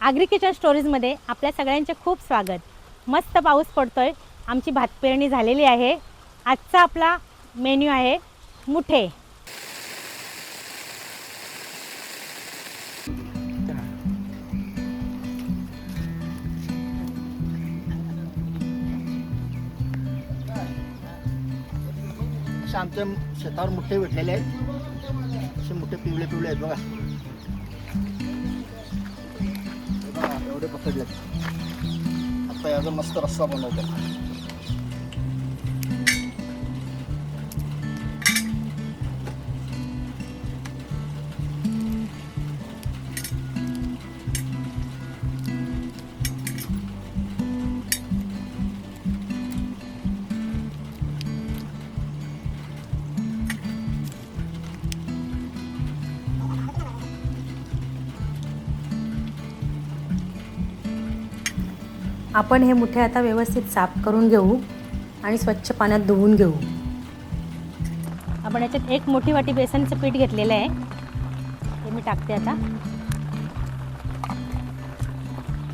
Agri kitchen स्टोरीजमध्ये आपल्या सगळ्यांचे खूप स्वागत। मस्त पाऊस पडतोय, आमची भात पेरणी झालेली आहे। आजचा आपला मेन्यू आहे मुठे। आमच्या शेतावर मुठे भेटलेले आहेत, असे मोठे पिवळे पिवळे आहेत बघा। एवढे पकडलेत। आता याचा मस्त रस्सा बनवतो। आपण हे मुठे आता व्यवस्थित साफ करून घेऊ आणि स्वच्छ पाण्यात धुवून घेऊ। आपण याच्यात एक मोठी वाटी बेसनचं पीठ घेतलेलं आहे, ते मी टाकते आता।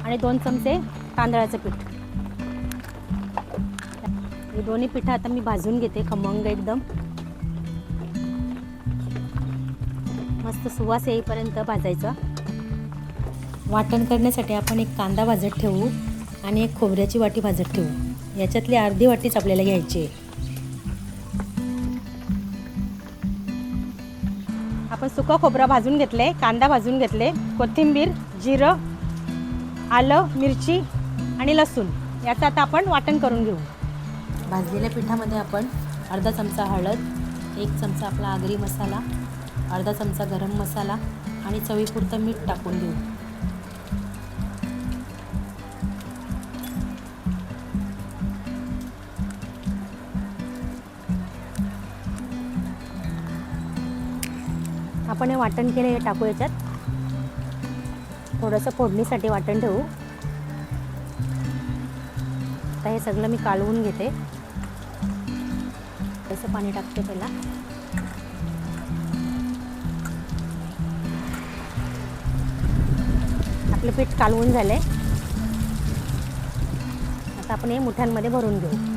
आणि 2 चमचे तांदळाचं पीठ। हे दोन्ही पीठ आता मी भाजून घेते खमंग एकदम, मस्त सुवास येईपर्यंत भाजायचं। वाटण करण्यासाठी आपण एक कांदा भाजत ठेवू आणि एक खोबऱ्याची वाटी भाजत ठेवू। याच्यातली अर्धी वाटीच आपल्याला घ्यायची आहे। आपण सुकं खोबरं भाजून घेतले, कांदा भाजून घेतले, कोथिंबीर, जिरं, आलं, मिरची आणि लसूण याचं आता आपण वाटण करून घेऊ। भाजलेल्या पिठामध्ये आपण अर्धा चमचा हळद, 1 चमचा आपला आगरी मसाला, अर्धा चमचा गरम मसाला आणि चवीपुरतं मीठ टाकून घेऊ। आपण हे वाटण केले हे टाकू याच्यात। थोडंसं फोडणीसाठी वाटण ठेवू। आता हे सगळं मी कालवून घेते। थोडंसं पाणी टाकते पहिला। आपलं पीठ कालवून झालंय, आता आपण हे मुठ्यांमध्ये भरून घेऊ।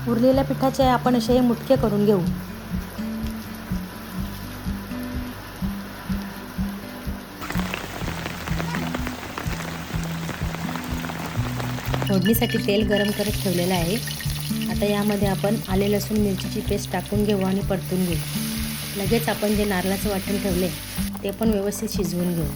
उरलेल्या पिठाचे आपण असे मुटके करून घेऊ। फोडणीसाठी तेल गरम करत ठेवलेलं आहे। आता यामध्ये आपण आले लसूण मिरचीची पेस्ट टाकून घेऊ आणि परतून घेऊ। लगेच आपण जे नारळाचं वाटण ठेवले ते पण व्यवस्थित शिजवून घेऊ।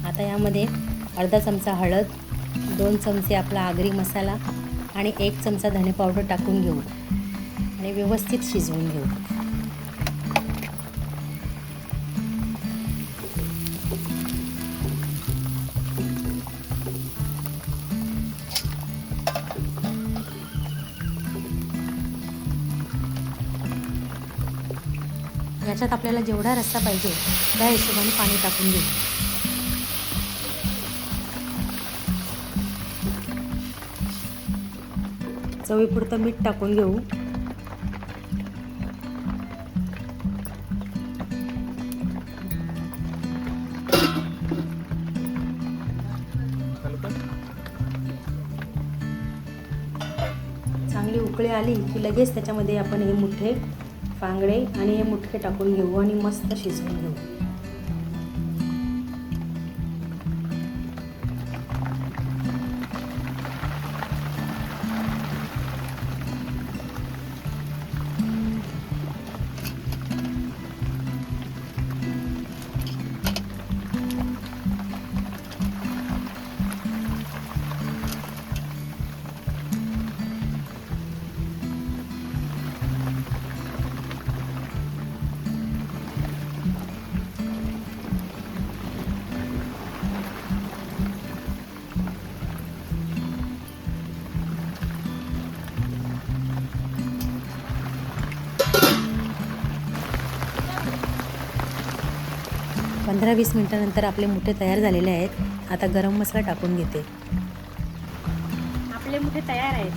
आता यामध्ये अर्धा चमचा हळद, 2 चमचे आपला आगरी मसाला आणि 1 चमचा धने पावडर टाकून घेऊ आणि व्यवस्थित शिजवून घेऊ। याच्यात आपल्याला जेवढा रस्सा पाहिजे त्या हिशोबाने पाणी टाकून घेऊ। चवीपुरतं मीठ टाकून घेऊ। चांगली उकळी आली की लगेच त्याच्यामध्ये आपण हे मुठे, पांगडे आणि हे मुटके टाकून घेऊ आणि मस्त शिजवून घेऊ। 15-20 मिनटानंतर आपले मुठे तयार झालेले आहेत. आता गरम मसाला टाकून घेते. आपले मुठे तयार आहेत.